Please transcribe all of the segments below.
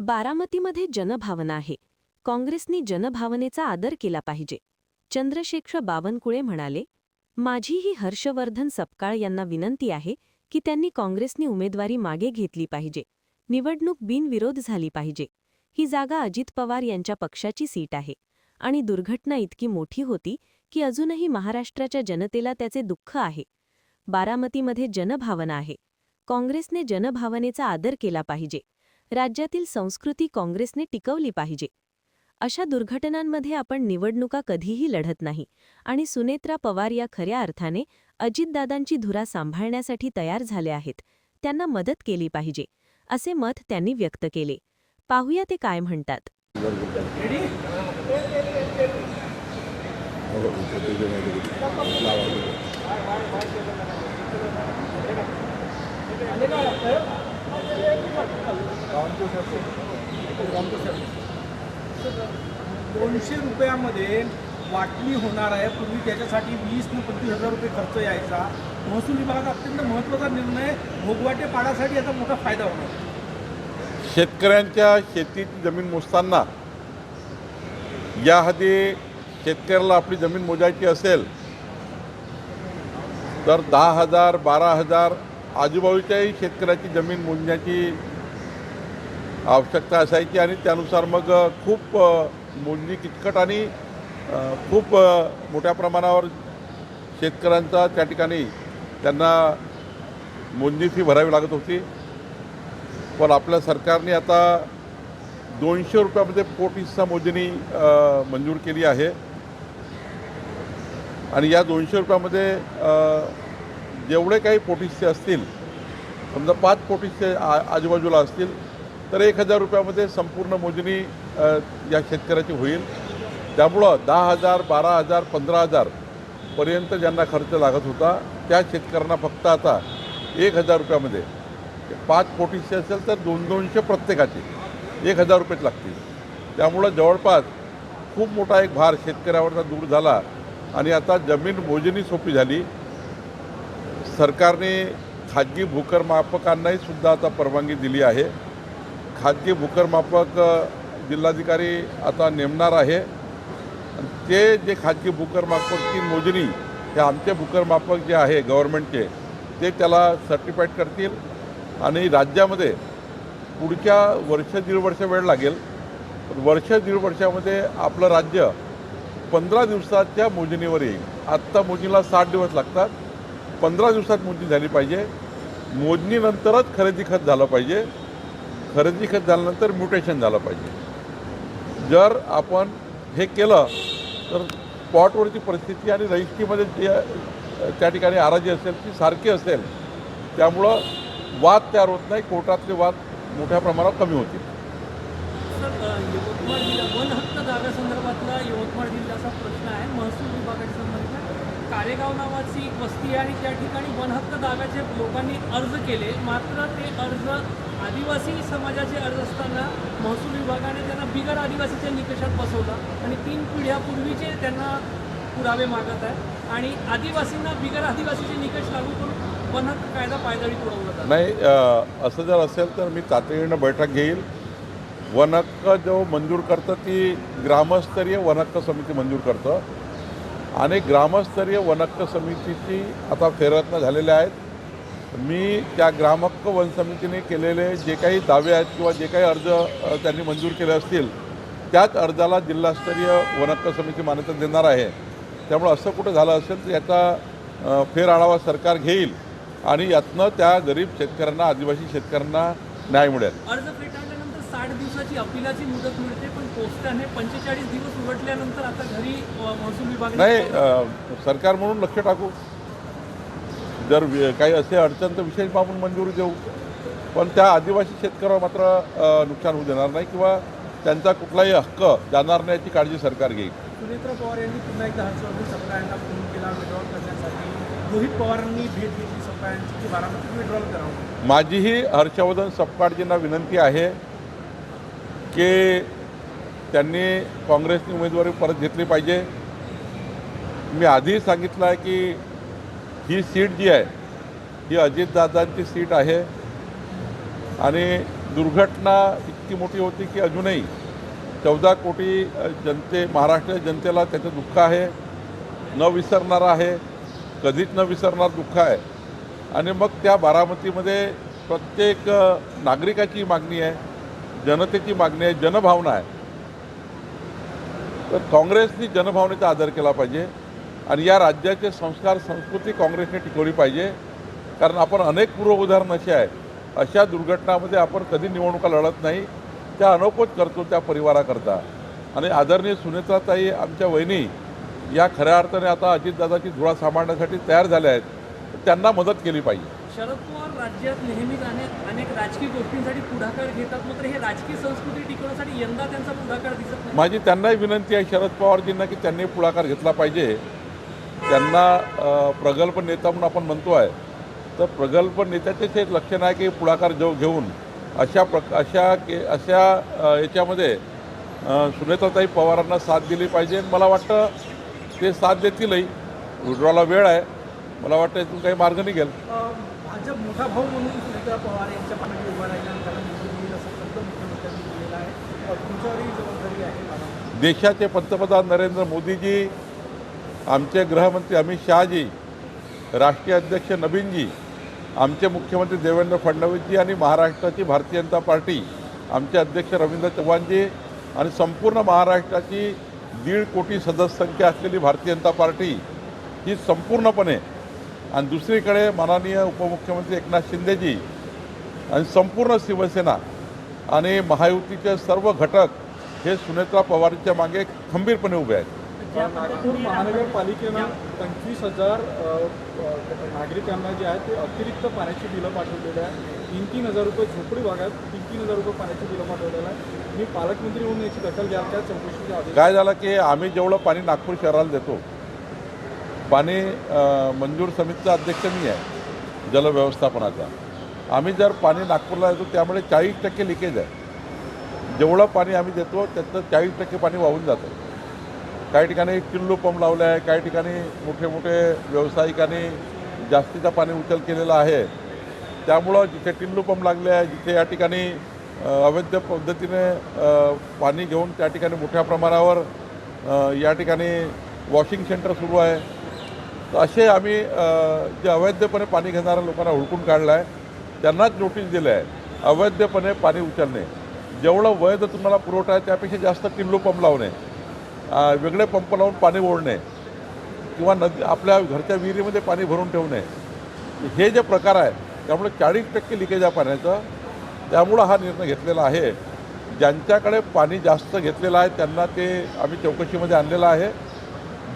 बारामतीमध्ये जनभावना आहे. काँग्रेसनी जनभावनेचा आदर केला पाहिजे. चंद्रशेखर बावनकुळे म्हणाले, माझीही हर्षवर्धन सपकाळ यांना विनंती आहे की त्यांनी काँग्रेसनी उमेदवारी मागे घेतली पाहिजे. निवडणूक बिनविरोध झाली पाहिजे. ही जागा अजित पवार यांच्या पक्षाची सीट आहे आणि दुर्घटना इतकी मोठी होती की अजूनही महाराष्ट्राच्या जनतेला त्याचे दुःख आहे. बारामतीमध्ये जनभावना आहे. काँग्रेसने जनभावनेचा आदर केला पाहिजे. राज्यातील संस्कृती काँग्रेसने टिकवली पाहिजे. अशा दुर्घटनांमध्ये आपण निवडणुका कधीही लढत नाही आणि सुनेत्रा पवार या खऱ्या अर्थाने अजितदादांची धुरा सांभाळण्यासाठी तयार झाले आहेत. त्यांना मदत केली पाहिजे, असे मत त्यांनी व्यक्त केले. पाहूया ते काय म्हणतात. ₹200 वाटणी होणार आहे. पूर्वी त्याच्यासाठी 20 ते 25,000 रुपये खर्च यायचा. महसूल विभागाचा अत्यंत महत्त्वाचा निर्णय, भोगवाटे पाडासाठी याचा मोठा फायदा होणार. शेतकऱ्यांच्या शेतीची जमीन मोजताना याआधी शेतकऱ्याला आपली जमीन मोजायची असेल तर 10,000 12,000 आजूबाजूच्याही शेतकऱ्याची जमीन मोजण्याची आवश्यकता असायची आणि त्यानुसार मग खूप मोजणी किचकट आणि खूप मोठ्या प्रमाणावर शेतकऱ्यांचा त्या ठिकाणी त्यांना मोजणी फी भरावी लागत होती. पण आपल्या सरकारने आता 200 रुपयामध्ये पोट हिस्सा मोजणी मंजूर केली आहे आणि या 200 रुपयामध्ये जेवढे काही पोट हिस्से असतील, समजा 5 पोट हिस्से आजूबाजूला असतील तर 1,000 रुपयामध्ये संपूर्ण मोजणी या शेतकऱ्याची होईल. त्यामुळं 10,000 12,000 15,000 पर्यंत ज्यांना खर्च लागत होता त्या शेतकऱ्यांना फक्त आता 1,000 रुपयामध्ये 5 पोट हिस्से असेल तर 200 प्रत्येकाचे 1,000 रुपयेच लागतील. त्यामुळं जवळपास खूप मोठा एक भार शेतकऱ्यावरचा दूर झाला आणि आता जमीन मोजणी सोपी झाली. सरकारने खाजगी भूकरमापकांनाही सुद्धा आता परवानगी दिली आहे. खाजगी भूकरमापक जिल्हाधिकारी आता नेमणार आहे. ते जे खाजगी भूकरमापकची मोजणी हे आमचे भूकरमापक जे आहे गव्हर्नमेंटचे ते त्याला सर्टिफाईड करतील आणि राज्यामध्ये पुढच्या वर्ष दीड वर्ष वेळ लागेल. वर्ष दीड वर्षामध्ये आपलं राज्य 15 दिवसाच्या मोजणीवर येईल. आत्ता मोजणीला 60 दिवस लागतात. 15 दिवसात मोजणी झाली पाहिजे. मोजणीनंतरच खरेदी खत झालं पाहिजे. खरेदी खत झाल्यानंतर म्युटेशन झालं पाहिजे. जर आपण हे केलं तर स्पॉटवरची परिस्थिती आणि रजिस्ट्रीमध्ये जे त्या ठिकाणी आराजी असेल ती सारखी असेल. त्यामुळं वाद तयार होत नाही. कोर्टातले वाद मोठ्या प्रमाणात कमी होतील. यवतमाळ जिल्हा वन हक्क जागासंदर्भातला यवतमाळ जिल्ह्याचा प्रश्न आहे. महसूल विभागाच्या संबंधित कारेगाव नावाची एक वस्ती आहे आणि त्या ठिकाणी वन हक्क जागाचे लोकांनी अर्ज केले. मात्र ते अर्ज आदिवासी समाजाचे अर्ज असताना महसूल विभागाने त्यांना बिगर आदिवासीच्या निकषात बसवला आणि 3 पिढ्यापूर्वीचे त्यांना पुरावे मागत आहे आणि आदिवासींना बिगर आदिवासीचे निकष लागू करून वन हक्क कायदा पायदळी तुडवला जातो. नाही, असं जर असेल तर मी तातडीनं बैठक घेईल. वन हक्क जो मंजूर करतं ती ग्रामस्तरीय वन हक्क समिती मंजूर करतं आणि ग्रामस्तरीय वन हक्क समितीची आता फेररचना झालेल्या आहेत. मी त्या ग्रामहक्क वन समितीने केलेले जे काही दावे आहेत किंवा जे काही अर्ज त्यांनी मंजूर केले असतील त्याच अर्जाला जिल्हास्तरीय वन हक्क समिती मान्यता देणार आहे. त्यामुळे असं कुठं झालं असेल तर याचा फेर आढावा सरकार घेईल आणि यातनं त्या गरीब शेतकऱ्यांना, आदिवासी शेतकऱ्यांना न्याय मिळेल. अर्ज फेटाळल्यानंतर 60 दिवसाची अपीलाची मुदत मिळते, पण पोस्टाने 45 दिवस उलटल्यानंतर आता घरी महसूल विभाग नाही, सरकार म्हणून लक्ष टाकू. जर काही असे अडचण तर विशेष बाबून मंजुरी देऊ. पण त्या आदिवासी शेतकऱ्यावर मात्र नुकसान होऊ देणार नाही किंवा त्यांचा कुठलाही हक्क जाणार नाही याची काळजी सरकार घेईल. सुनेत्रा पवार यांनी पुन्हा एकदा हर्षवर्धन सपकाळ यांना फोन केला विड्रॉल करण्यासाठी. रोहित पवारांनी भेट घेतली सपकाळ यांची की बारामतीत विड्रॉल करावं. माझीही हर्षवर्धन सपकाळजींना विनंती आहे की त्यांनी काँग्रेसनी उमेदवारी परत घेतली पाहिजे. मी आधीही सांगितलं आहे की ही सीट जी आहे ही अजितदादांची सीट आहे आणि दुर्घटना इतक्या इतकी मोठी होती की अजूनही 14 कोटी महाराष्ट्र जनतेला त्याचं दुःख आहे, न विसरणारं आहे, कधीच न विसरणार दुःख आहे. आणि मग त्या बारामतीमध्ये प्रत्येक नागरिकाची मागणी आहे, जनतेची मागणी आहे, जनभावना आहे. तर काँग्रेसनी जनभावनेचा आदर केला पाहिजे आणि या राज्याचे संस्कार संस्कृती काँग्रेसने टिकवली पाहिजे. कारण आपण अनेक पूर्वउदाहरणं अशी आहेत, अशा दुर्घटनामध्ये आपण कधी निवडणुका लढत नाही, त्या अनोपत करतो त्या परिवाराकरता. आणि आदरणीय सुनेत्राताई आमच्या वहिनी या खऱ्या अर्थाने आता अजितदादाची धुळा सांभाळण्यासाठी तयार झाल्या आहेत, त्यांना मदत केली पाहिजे. शरद पवार राज्यात नेहमीच अनेक राजकीय गोष्टींसाठी पुढाकार घेतात, मात्र हे राजकीय संस्कृती टिकवण्यासाठी यंदा त्यांचा पुढाकार दिसत नाही. माझी त्यांनाही विनंती आहे शरद पवारजींना की त्यांनी पुढाकार घेतला पाहिजे. त्यांना प्रगल्भ नेता म्हणून आपण म्हणतो आहे, तर प्रगल्भ नेत्याचेच एक लक्षण आहे की पुढाकार घेऊन अशा याच्यामध्ये सुनेत्राताई पवारांना साथ दिली पाहिजे. मला वाटतं ते साथ देतीलही. विड्रॉला वेळ आहे, मला वाटतं इथून काही मार्ग निघेल. भाजप मोठा भाऊ म्हणून सुनेत्रा पवार यांच्या पाठी उभा राहिला आणि त्यांना निवडून येईल असं शब्द मुख्यमंत्र्यांनी दिलेला आहे. तुमच्यावरही जबाबदारी आहे. देशाचे पंतप्रधान नरेंद्र मोदीजी, आमचे गृहमंत्री अमित शहाजी, राष्ट्रीय अध्यक्ष नवीनजी, आमचे मुख्यमंत्री देवेंद्र फडणवीसजी आणि महाराष्ट्राची भारतीय जनता पार्टी, आमचे अध्यक्ष रवींद्र चव्हाणजी आणि संपूर्ण महाराष्ट्राची 1.5 कोटी सदस्य संख्या असलेली भारतीय जनता पार्टी ही संपूर्णपणे, आणि दुसरीकडे माननीय उपमुख्यमंत्री एकनाथ शिंदेजी आणि संपूर्ण शिवसेना आणि महायुतीचे सर्व घटक हे सुनेत्रा पवारच्या मागे खंबीरपणे उभे आहेत. नागपूर महानगरपालिकेनं 25,000 नागरिकांना जे आहे ते अतिरिक्त पाण्याची बिलं पाठवलेलं आहे. 3,000 रुपये झोपडी भागात 3,000 रुपये पाण्याची बिलं पाठवलेलं आहे. मी पालकमंत्री म्हणून याची दखल घ्या, त्या चौकशीच्या आदेश. काय झालं की आम्ही जेवढं पाणी नागपूर शहराला देतो, पाणी मंजूर समितीचा अध्यक्ष मी आहे जलव्यवस्थापनाचा. आम्ही जर पाणी नागपूरला देतो त्यामुळे 40% लिकेज आहे. जेवढं पाणी आम्ही देतो त्याचं 40% पाणी वाहून जातं. काही ठिकाणी टिल्लू पंप लावले आहे, काही ठिकाणी मोठे मोठे व्यावसायिकांनी जास्तीचा पाणी उचल केलेला आहे. त्यामुळं जिथे टिल्लू पंप लागले आहे, जिथे या ठिकाणी अवैध पद्धतीने पाणी घेऊन त्या ठिकाणी मोठ्या प्रमाणावर या ठिकाणी वॉशिंग सेंटर सुरू आहे, तर असे आम्ही जे अवैधपणे पाणी घेणाऱ्या लोकांना हुडकून काढलं आहे, त्यांनाच नोटीस दिलं आहे. अवैधपणे पाणी उचलणे, जेवढं वैध तुम्हाला पुरवठा आहे त्यापेक्षा जास्त टिल्लू पंप लावणे, वेगळे पंप लावून पाणी ओढणे किंवा आपल्या घरच्या विहिरीमध्ये पाणी भरून ठेवणे, हे जे प्रकार आहे त्यामुळे 40% लिकेज आहे पाण्याचं. त्यामुळं हा निर्णय घेतलेला आहे. ज्यांच्याकडे पाणी जास्त घेतलेलं आहे त्यांना ते आम्ही चौकशीमध्ये आणलेलं आहे.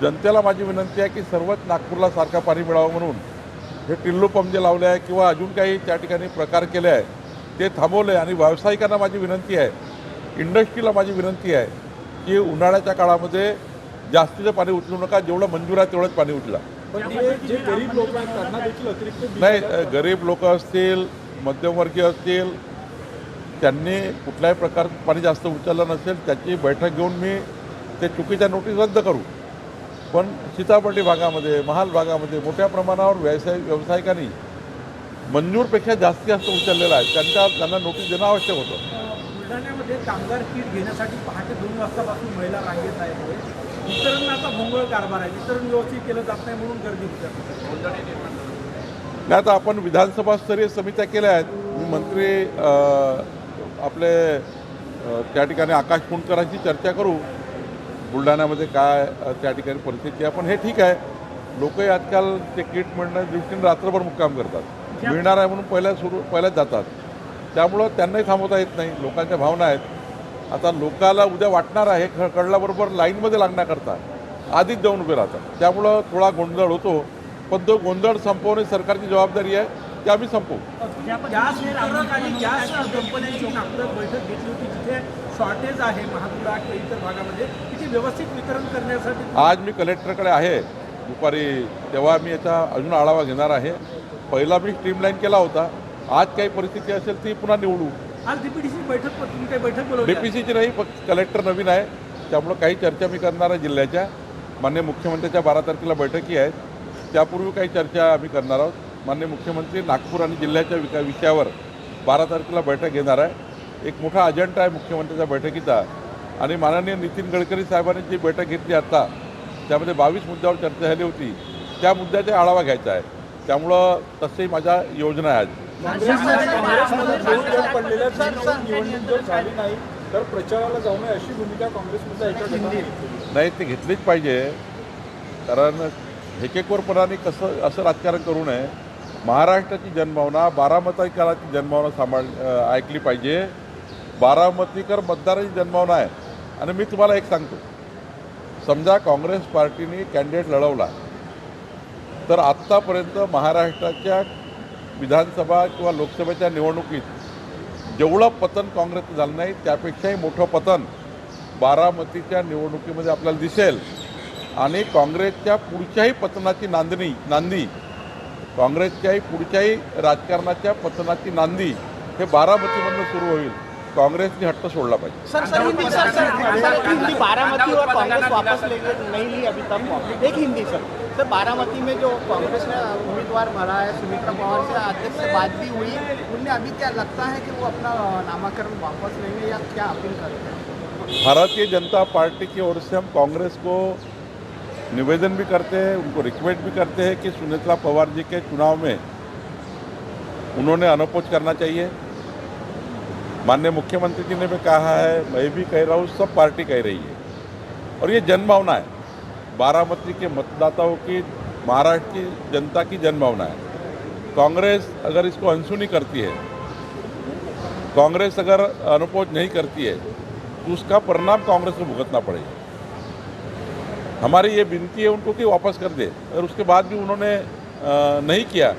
जनतेला माझी विनंती आहे की सर्वच नागपूरला सारखं पाणी मिळावं म्हणून हे टिल्लू पंप जे लावले आहे किंवा अजून काही त्या ठिकाणी प्रकार केले आहे ते थांबवले. आणि व्यावसायिकांना माझी विनंती आहे, इंडस्ट्रीला माझी विनंती आहे की उन्हाळ्याच्या काळामध्ये जास्तीचं पाणी उचलू नका, जेवढं मंजूर आहे तेवढंच पाणी उचला. पण जे गरीब लोक आहेत त्यांना देखील अतिरिक्त नाही, गरीब लोक असतील, मध्यमवर्गीय असतील, त्यांनी कुठल्याही प्रकारचं पाणी जास्त उचललं नसेल त्याची बैठक घेऊन मी ते चुकीच्या नोटीस रद्द करू. पण सीतापर्डी भागामध्ये, महाल भागामध्ये मोठ्या प्रमाणावर व्यावसायिकांनी मंजूरपेक्षा जास्त उचललेलं आहे, त्यांना नोटीस देणं आवश्यक होतं. बुलढाण्यामध्ये कामगार किट घेण्यासाठी पहाटे 2 वाजतापासून महिला रांगेत आहे. वितरणाचा भोंगळ कारभार आहे, वितरण व्यवस्थित केलं जात नाही म्हणून गर्दी होते. नाही, आता आपण विधानसभा स्तरीय समित्या केल्या आहेत. मी मंत्री आपले त्या ठिकाणी आकाश पुणकरांची चर्चा करू, बुलढाण्यामध्ये काय त्या ठिकाणी परिस्थिती आहे. पण हे ठीक आहे, लोकही आजकाल ते किट मिळण्याच्या दृष्टीने रात्रभर मुक्काम करतात. मिळणार आहे म्हणून पहिल्याच जातात, त्यामुळं त्यांनाही थांबवता येत नाही. लोकांच्या भावना आहेत. आता लोकाला उद्या वाटणार आहे कळल्याबरोबर लाईनमध्ये लागण्याकरता आधीच जाऊन उभे राहतात, त्यामुळं थोडा गोंधळ होतो. पण तो गोंधळ संपवणे सरकारची जबाबदारी आहे, ते आम्ही संपवू. गॅस वितरक आणि गॅस कंपन्यांची नागपुरात बैठक घेतली होती, जिथे शॉर्टेज आहे महापुरा किंवा इतर भागामध्ये, तिथे व्यवस्थित वितरण करण्यासाठी आज मी कलेक्टरकडे आहे दुपारी, तेव्हा मी याचा अजून आढावा घेणार आहे. पहिला मी स्ट्रीमलाईन केला होता, आज काही परिस्थिती असेल ती पुन्हा निवडू. आज डीपीडीसी बैठक, तुम्ही काही बैठक बोलवली? डीपीसीची नाही, फक्त कलेक्टर नवीन आहे, त्यामुळं काही चर्चा मी करणार आहे जिल्ह्याच्या. माननीय मुख्यमंत्र्यांच्या 12 तारखेला बैठकी आहेत, त्यापूर्वी काही चर्चा आम्ही करणार आहोत. माननीय मुख्यमंत्री नागपूर आणि जिल्ह्याच्या विषयावर 12 तारखेला बैठक घेणार आहे. एक मोठा अजेंडा आहे मुख्यमंत्र्यांच्या बैठकीचा आणि माननीय नितीन गडकरी साहेबांनी जी बैठक घेतली आता त्यामध्ये 22 मुद्द्यावर चर्चा झाली होती. त्या मुद्द्याचा आढावा घ्यायचा आहे. त्यामुळं तसंही माझ्या योजना आहे आज. काँग्रेसमध्ये दोन जण पडलेल्या निवडणूक जर झाली नाही तर प्रचाराला जाऊ नये अशी भूमिका काँग्रेसमध्ये एका गटाने घेतली. नाही ते घेतलीच पाहिजे, कारण हेकेखोरपणाने कसं असं राजकारण करू नये. महाराष्ट्राची जनभावना, बारामतीकरांची जनभावना ऐकली पाहिजे. बारामतीकर मतदाराची जनभावना आहे. आणि मी तुम्हाला एक सांगतो, समजा काँग्रेस पार्टीने कॅन्डिडेट लढवला तर आत्तापर्यंत महाराष्ट्राच्या विधानसभा किंवा लोकसभेच्या निवडणुकीत जेवढं पतन काँग्रेसचं झालं नाही त्यापेक्षाही मोठं पतन बारामतीच्या निवडणुकीमध्ये आपल्याला दिसेल. आणि काँग्रेसच्या पुढच्याही पतनाची नांदी काँग्रेसच्याही पुढच्याही राजकारणाच्या पतनाची नांदी हे बारामतीमधून सुरू होईल. काँग्रेसने हट्ट सोडला पाहिजे. सर हिंदी बारामती और कांग्रेस वापस नहीं ली अभी तक. एक हिंदी सर बारामती में जो कांग्रेस ने उम्मीदवार भरा है सुमित्रा पवार से अध्यक्ष से बात भी हुई. उनने अभी क्या लगता है कि वो अपना नामांकन वापस लेंगे या क्या अपील करते हैं? भारतीय जनता पार्टी की ओर से हम कांग्रेस को निवेदन भी करते हैं, उनको रिक्वेस्ट भी करते हैं कि सुमित्रा पवार जी के चुनाव में उन्होंने अनपोज करना चाहिए. माननीय मुख्यमंत्री जी ने भी कहा है, मैं भी कह रहा हूँ, सब पार्टी कह रही है. और ये जनभावना है, बारामती के मतदाताओं की, महाराष्ट्र की जनता की जनभावना है. कांग्रेस अगर इसको अनसुनी करती है, कांग्रेस अगर अनपोज नहीं करती है तो उसका परिणाम कांग्रेस को भुगतना पड़ेगा. हमारी ये विनती है उनको कि वापस कर दे. और उसके बाद भी उन्होंने नहीं किया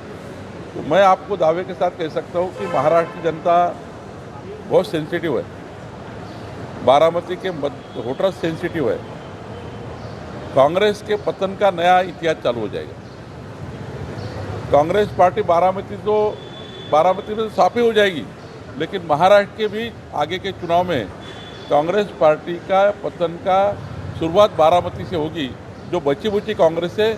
तो मैं आपको दावे के साथ कह सकता हूँ कि महाराष्ट्र की जनता बहुत सेंसिटिव है. बारामती के वोटर सेंसिटिव है. कांग्रेस के पतन का नया इतिहास चालू हो जाएगा. कांग्रेस पार्टी बारामती में तो साफी हो जाएगी, लेकिन महाराष्ट्र के भी आगे के चुनाव में कांग्रेस पार्टी का पतन का शुरुआत बारामती से होगी. जो बची बुची कांग्रेस है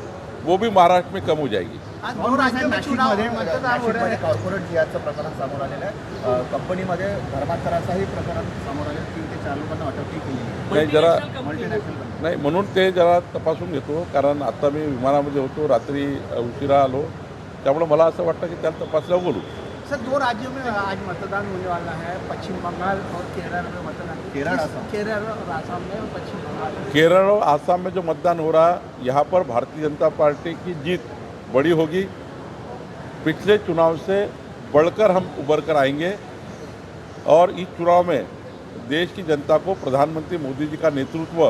वो भी महाराष्ट्र में कम हो जाएगी. आज दोन राज्यों में चुनाव मतदान हो रहे हैं. कॉर्पोरेट जिहाचं प्रकरण समोर आलेलं आहे. कंपनीमध्ये धर्मांतराचाही प्रकरण समोर आलेलं आहे. 3 ते 4 लोकांना अटकही केली आहे. नाही जरा मल्टीनॅशनल नाही म्हणून ते जरा तपासून घेतो, कारण आता मी विमानामध्ये होतो, रात्री उशिरा आलो, त्यामुळे मला असं वाटतं की त्याला तपासल्यावर बोलू. सर 2 राज्यों में आज मतदान होने वाला है. पश्चिम बंगाल और केरल में मतदान. केरल, असम. केरल और आसाम में और पश्चिम बंगाल में. केरल और आसाम में जो मतदान हो रहा, यहाँ पर भारतीय जनता पार्टी की जीत बड़ी होगी. पिछले चुनाव से बढ़कर हम उभर कर आएंगे और इस चुनाव में देश की जनता को प्रधानमंत्री मोदी जी का नेतृत्व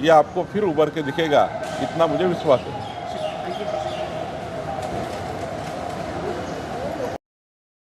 ये आपको फिर उभर के दिखेगा, इतना मुझे विश्वास है.